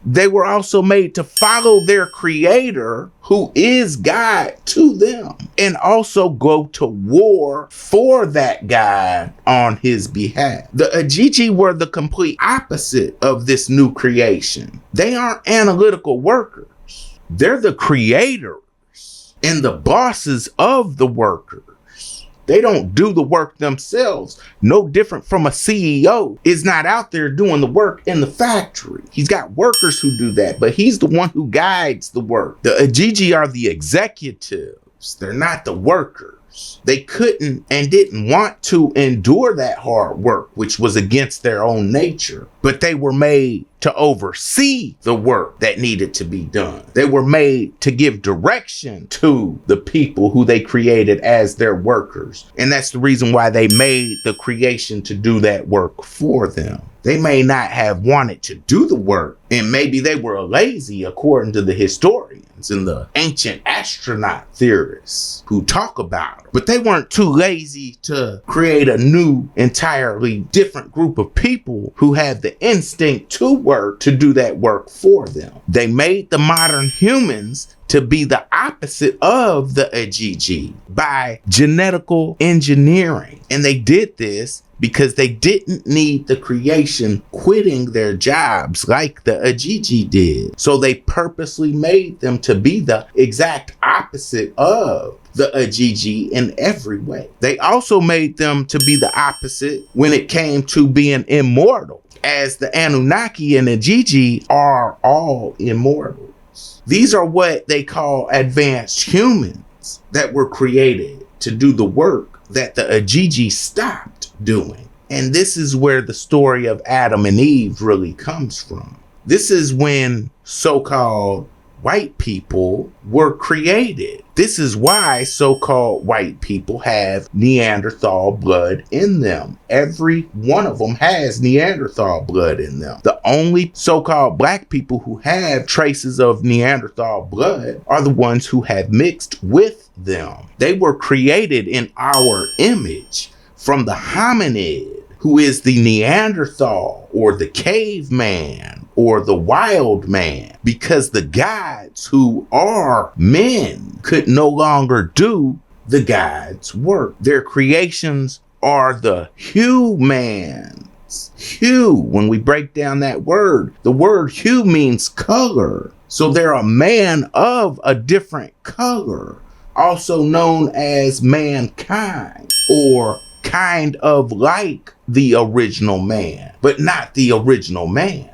they were also made to follow their creator, who is God to them, and also go to war for that God on his behalf. The Ajiji were the complete opposite of this new creation. They aren't analytical workers. They're the creators and the bosses of the workers. They don't do the work themselves. No different from a CEO is not out there doing the work in the factory. He's got workers who do that, but he's the one who guides the work. The Ajiji are the executives. They're not the workers. They couldn't and didn't want to endure that hard work, which was against their own nature. But they were made to oversee the work that needed to be done. They were made to give direction to the people who they created as their workers. And that's the reason why they made the creation to do that work for them. They may not have wanted to do the work, and maybe they were lazy according to the historians and the ancient astronaut theorists who talk about it. But they weren't too lazy to create a new, entirely different group of people who had the instinct to work, to do that work for them. They made the modern humans to be the opposite of the Ajiji by genetical engineering. And they did this because they didn't need the creation quitting their jobs like the Ajiji did. So they purposely made them to be the exact opposite of the Ajiji in every way. They also made them to be the opposite when it came to being immortal, as the Anunnaki and Ajiji are all immortals. These are what they call advanced humans that were created to do the work that the Ajiji stopped doing. And this is where the story of Adam and Eve really comes from. This is when so-called white people were created. This is why so-called white people have Neanderthal blood in them. Every one of them has Neanderthal blood in them. The only so-called black people who have traces of Neanderthal blood are the ones who have mixed with them. They were created in our image from the hominid, who is the Neanderthal or the caveman or the wild man, because the gods who are men could no longer do the gods' work. Their creations are the humans. Hue, when we break down that word, the word hue means color. So they're a man of a different color, also known as mankind, or kind of like the original man, but not the original man.